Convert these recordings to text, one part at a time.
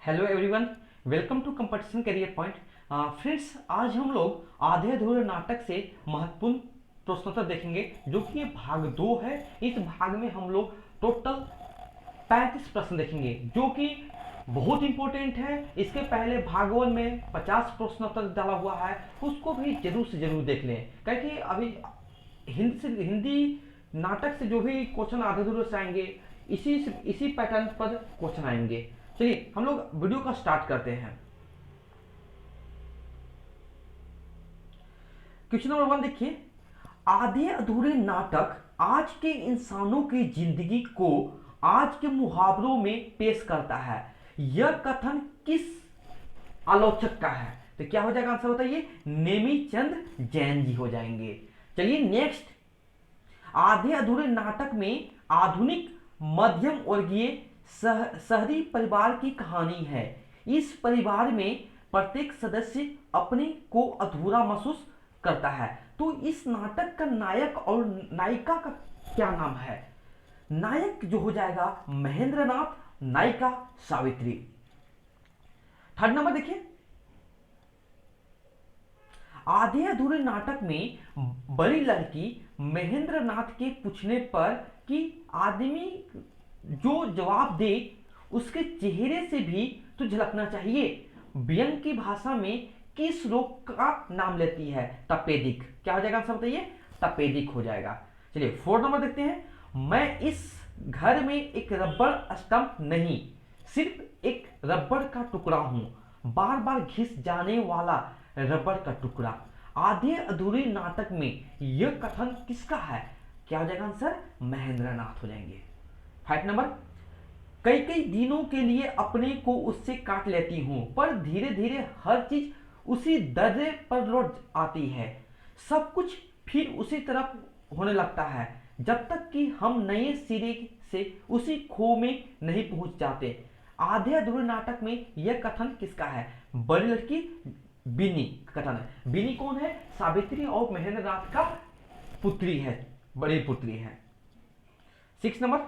Hello everyone, welcome to competition career point. Friends, आज हम लोग आधे अधूरे नाटक से महत्वपूर्ण प्रश्नोत्तर देखेंगे, जो कि ये भाग 2 है। इस भाग में हम लोग टोटल 35 प्रश्न देखेंगे, जो कि बहुत इंपॉर्टेंट है। इसके पहले भाग 1 में 50 प्रश्नोत्तर डाला हुआ है, उसको भी जरूर से जरूर देख लें, क्योंकि अभी हिंदी नाटक से जो भी क्वेश्चन आधे अधूरे से आएंगे, इसी पैटर्न पर क्वेश्चन आएंगे। चलिए हम लोग वीडियो का स्टार्ट करते हैं। क्वेश्चन नंबर 1 देखिए, आधे अधूरे नाटक आज के इंसानों की जिंदगी को आज के मुहावरों में पेश करता है। यह कथन किस आलोचक का है? तो क्या हो जाएगा आंसर बताइए, नेमीचंद जैन जी हो जाएंगे। चलिए नेक्स्ट, आधे अधूरे नाटक में आधुनिक मध्यम वर्गीय शहरी परिवार की कहानी है। इस परिवार में प्रत्येक सदस्य अपने को अधूरा महसूस करता है। तो इस नाटक का नायक और नायिका का क्या नाम है? नायक जो हो जाएगा महेंद्र नाथ, नायिका सावित्री। थर्ड नंबर देखिए, आधे अधूरे नाटक में बड़ी लड़की महेंद्र नाथ के पूछने पर कि आदमी जो जवाब दे उसके चेहरे से भी तो झलकना चाहिए, व्यंग की भाषा में किस रोग का नाम लेती है? तपेदिक। क्या हो जाएगा आंसर बताइए, तपेदिक हो जाएगा। चलिए 4 नंबर देखते हैं, मैं इस घर में एक रबड़ स्टंप नहीं, सिर्फ एक रबड़ का टुकड़ा हूं, बार बार घिस जाने वाला रबड़ का टुकड़ा। आधे अधूरे नाटक में यह कथन किसका है? क्या हो जाएगा आंसर, महेंद्र नाथ हो जाएंगे। 5 नंबर, कई कई दिनों के लिए अपने को उससे काट लेती हूं, पर धीरे धीरे हर चीज उसी दर्रे पर लौट आती है, सब कुछ फिर उसी तरफ होने लगता है, जब तक कि हम नए सिरे से उसी खो में नहीं पहुंच जाते। आधे अधूरे नाटक में यह कथन किसका है? बड़ी लड़की बिनी कथन है। बिनी कौन है? सावित्री और महेंद्र नाथ का पुत्री है, बड़ी पुत्री है। 6 नंबर,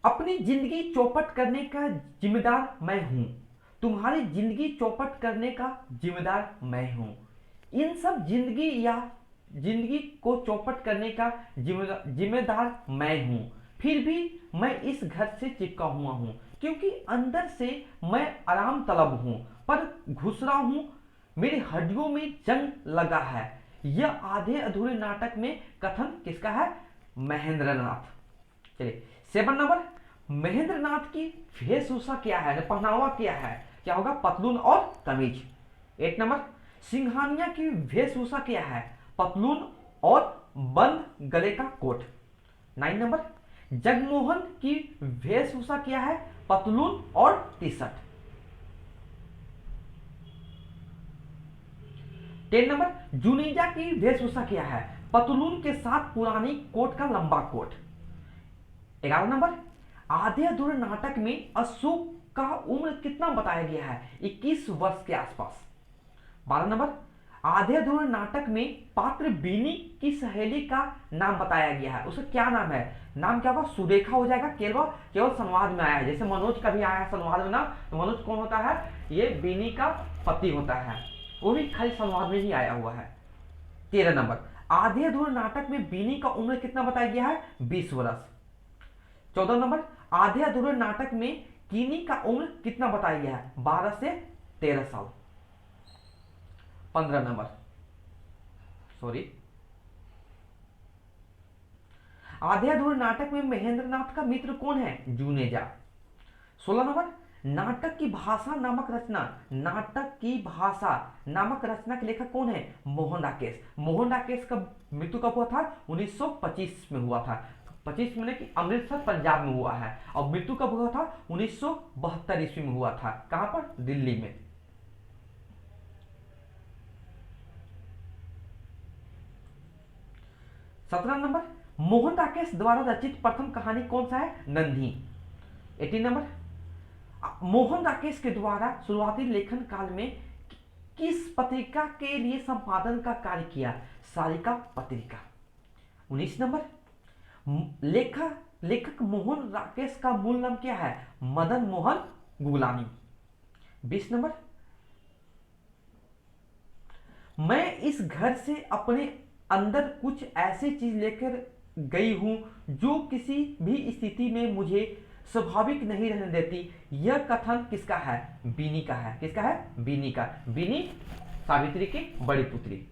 अपनी जिंदगी चौपट करने का जिम्मेदार मैं हूं, तुम्हारी जिंदगी चौपट करने का जिम्मेदार मैं हूं। इन सब जिंदगी को चौपट करने का जिम्मेदार मैं हूं, फिर भी मैं इस घर से चिपका हुआ हूं, क्योंकि अंदर से मैं आराम तलब हूं, पर घुस रहा हूं, मेरी हड्डियों में जंग लगा है। यह आधे अधूरे नाटक में कथन किसका है? महेंद्र नाथ। चलिए 7 नंबर, महेंद्र नाथ की वेशभूषा क्या है, पहनावा क्या है? क्या होगा? पतलून और कमीज। 8 नंबर, सिंघानिया की वेशभूषा क्या है? पतलून और बंद गले का कोट। 9 नंबर, जगमोहन की वेशभूषा क्या है? पतलून और टी शर्ट। 10 नंबर, जुनीजा की वेशभूषा क्या है? पतलून के साथ पुरानी कोट का लंबा कोट। 11 नंबर, आधे अधूरे नाटक में अशोक का उम्र कितना बताया गया है? 21 वर्ष के आसपास। 12 नंबर, आधे अधूरे नाटक में पात्र बीनी की सहेली का नाम बताया गया है, उसका क्या नाम है? नाम क्या होगा? सुरेखा हो जाएगा। केवल संवाद में आया है, जैसे मनोज का भी आया है संवाद में नाम, तो मनोज कौन होता है? ये बीनी का पति होता है, वो भी खाली संवाद में ही आया हुआ है। 13 नंबर, आधे अधूरे नाटक में बीनी का उम्र कितना बताया गया है? 20 वर्ष। 14 नंबर, आधे अधूरे नाटक में कीनी का उम्र कितना बताया गया है? 12 से 13 साल। 15 नंबर, सॉरी, आधे अधूरे नाटक में महेंद्र नाथ का मित्र कौन है? जुनेजा। 16 नंबर, नाटक की भाषा नामक रचना के लेखक कौन है? मोहन राकेश। मोहन राकेश का मृत्यु कब हुआ था? 1925 में हुआ था। 25 में कि अमृतसर पंजाब में हुआ है, और मृत्यु कब हुआ था? 1972 ईस्वी में हुआ था। कहां पर? दिल्ली में। 17 नंबर, मोहन राकेश द्वारा रचित प्रथम कहानी कौन सा है? नंदी। 18 नंबर, मोहन राकेश के द्वारा शुरुआती लेखन काल में किस पत्रिका के लिए संपादन का कार्य किया? सारिका पत्रिका। 19 नंबर, लेखक मोहन राकेश का मूल नाम क्या है? मदन मोहन गुगलानी। 20 नंबर, मैं इस घर से अपने अंदर कुछ ऐसी चीज लेकर गई हूं जो किसी भी स्थिति में मुझे स्वाभाविक नहीं रहने देती। यह कथन किसका है? बीनी का है। किसका है? बीनी का। बीनी सावित्री की बड़ी पुत्री।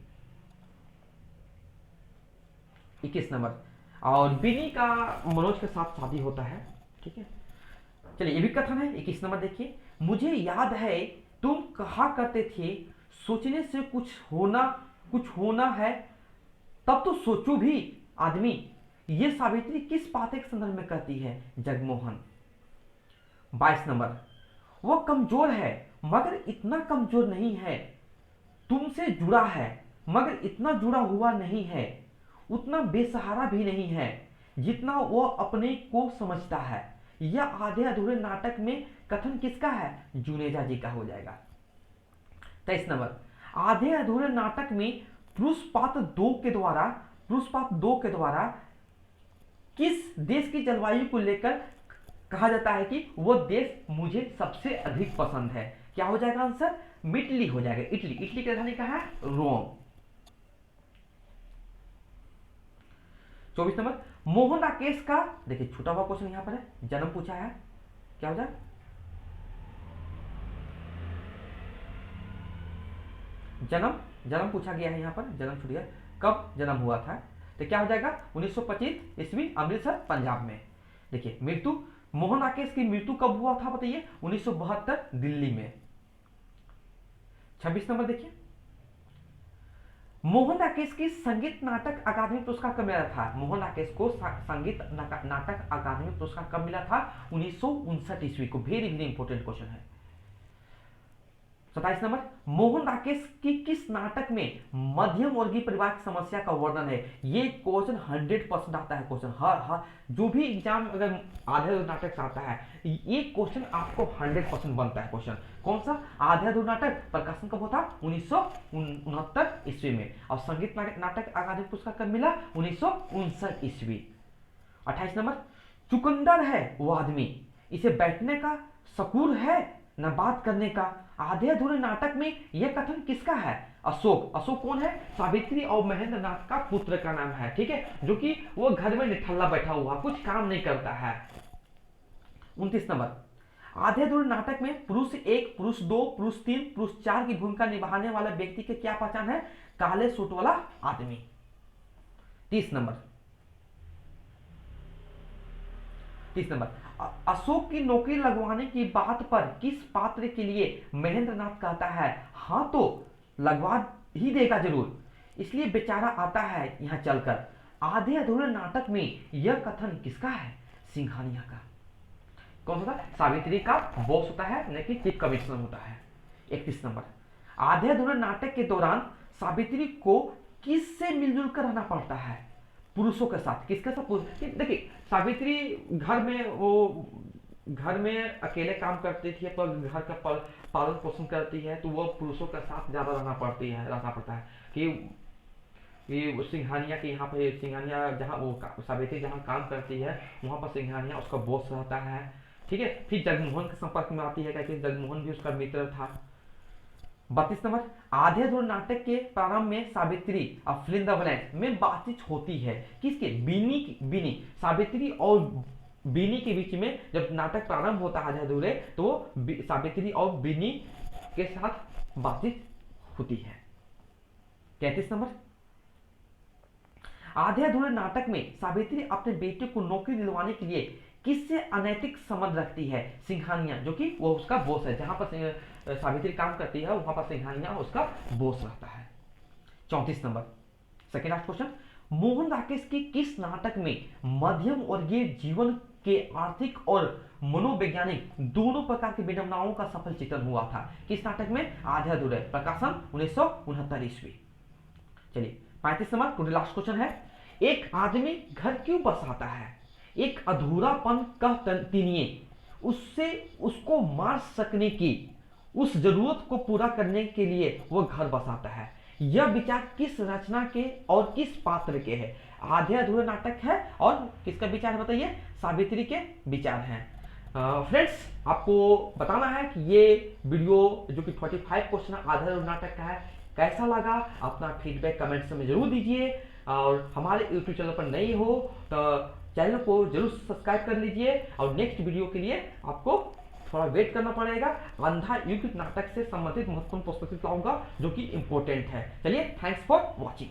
21 नंबर, और बीनी का मनोज के साथ शादी होता है। ठीक है, चलिए ये भी कथन है। 21 नंबर देखिए, मुझे याद है तुम कहा करते थे सोचने से कुछ होना है तब तो सोचो भी आदमी। ये सावित्री किस पात्र के संदर्भ में कहती है? जगमोहन। 22 नंबर, वह कमजोर है मगर इतना कमजोर नहीं है, तुमसे जुड़ा है मगर इतना जुड़ा हुआ नहीं है, उतना बेसहारा भी नहीं है जितना वह अपने को समझता है। यह आधे अधूरे नाटक में कथन किसका है? जुनेजा जी का हो जाएगा। 23 नंबर, आधे अधूरे नाटक में पुरुष पात्र दो के द्वारा किस देश की जलवायु को लेकर कहा जाता है कि वह देश मुझे सबसे अधिक पसंद है? क्या हो जाएगा आंसर? इटली हो जाएगा। इटली। इटली की राजधानी कहाँ है? रोम। 24 नंबर, मोहन राकेश का, देखिए छूटा हुआ क्वेश्चन यहां पर है, जन्म पूछा है, क्या हो जाए? जन्म पूछा गया है यहां पर, जन्म छूट गया, कब जन्म हुआ था? तो क्या हो जाएगा? 1925 ईस्वी, अमृतसर पंजाब में। देखिए मृत्यु, मोहन राकेश की मृत्यु कब हुआ था बताइए? 1972 दिल्ली में। 26 नंबर देखिए, मोहन राकेश की संगीत नाटक अकादमी पुरस्कार कब मिला था? मोहन राकेश को संगीत नाटक अकादमी पुरस्कार कब मिला था? 1959 ईस्वी को। वेरी वेरी इंपॉर्टेंट क्वेश्चन है। 27 नंबर, मोहन राकेश की किस नाटक में मध्यम वर्गीय परिवार की समस्या का वर्णन है? ये क्वेश्चन 100% आता है क्वेश्चन, हर जो भी एग्जाम अगर आधे नाटक से आता है ये क्वेश्चन आपको 100% बनता है क्वेश्चन। कौन सा? आधे अधूरा नाटक प्रकाशन कब होता? 1969 ईस्वी में। और संगीत नाटक अकादमी पुरस्कार कब मिला? 1959 ईस्वी। 28 नंबर, चुकंदर है वो आदमी, इसे बैठने का शकूर है न बात करने का। आधे अधूरे नाटक में यह कथन किसका है? अशोक। अशोक कौन है? सावित्री और महेंद्र नाथ का पुत्र का नाम है। ठीक है, जो कि वो घर में निठल्ला बैठा हुआ, कुछ काम नहीं करता है। 29 नंबर, आधे अधूरे नाटक में पुरुष 1, पुरुष 2, पुरुष 3, पुरुष 4 की भूमिका निभाने वाला व्यक्ति की क्या पहचान है? काले सूट वाला आदमी। 30 नंबर, अशोक की नौकरी लगवाने की बात पर किस पात्र के लिए महेंद्र नाथ कहता है हाँ तो लगवा ही देगा जरूर, इसलिए बेचारा आता है यहां चलकर। आधे अधूरे नाटक में यह कथन किसका है? सिंघानिया का। कौन सा? सावित्री का बॉस होता है, न कि चीफ कमिश्नर होता है। 31 नंबर, आधे अधूरे नाटक के दौरान सावित्री को किससे मिलजुल कर रहना पड़ता है? पुरुषों के साथ। किसके साथ? देखिए सावित्री घर में अकेले काम करती थी, पर घर का पालन पोषण करती है, तो वो पुरुषों के साथ ज्यादा रहना पड़ता है कि सिंघानिया के यहाँ पे, सिंघानिया जहाँ वो सावित्री जहाँ काम करती है वहां पर सिंघानिया उसका बॉस रहता है। ठीक है, फिर जगमोहन के संपर्क में आती है क्योंकि जगमोहन भी उसका मित्र था। 32 नंबर, आधे अधूरे नाटक के प्रारंभ में सावित्री और फिल द ब्लैंक में बातचीत होती है किसके? बीनी सावित्री और बीनी के बीच में जब नाटक प्रारंभ होता है आधे अधूरे, तो सावित्री और बीनी के साथ बातचीत होती है। 33 नंबर, आधे अधूरे नाटक में सावित्री अपने बेटे को नौकरी दिलवाने के लिए किससे अनैतिक संबंध रखती है? सिंघानिया, जो कि वो उसका बॉस है, जहां पर सावित्री काम करती है वहां पर सिंघानिया उसका बॉस रहता है। 34 number, second last question, Mohan Rakesh की किस नाटक में मध्यम वर्गीय जीवन के आर्थिक और मनोवैज्ञानिक दोनों प्रकार की विडंबनाओं का सफल चित्रण हुआ था? किस नाटक में? आधे अधूरे, प्रकाशन 1969 ईस्वी। चलिए 35 number, to the last question है, एक आदमी घर क्यों बसाता है? एक अधूरापन का तिनिए उसको मार सकने की उस जरूरत को पूरा करने के लिए वह घर बसाता है। यह विचार किस रचना के और किस पात्र के है? आधे अधूरे नाटक है और किसका विचार है बताइए, सावित्री के विचार हैं। फ्रेंड्स, आपको बताना है कि ये वीडियो जो कि 45 क्वेश्चन आधे अधूरे नाटक का है कैसा लगा, अपना फीडबैक कमेंट्स में जरूर दीजिए। और हमारे यूट्यूब चैनल पर नए हो तो चैनल को जरूर सब्सक्राइब कर लीजिए, और नेक्स्ट वीडियो के लिए आपको थोड़ा वेट करना पड़ेगा। अंधा युग नाटक से संबंधित महत्वपूर्ण पुस्तकें लाऊंगा जो कि इंपॉर्टेंट है। चलिए, थैंक्स फॉर वॉचिंग।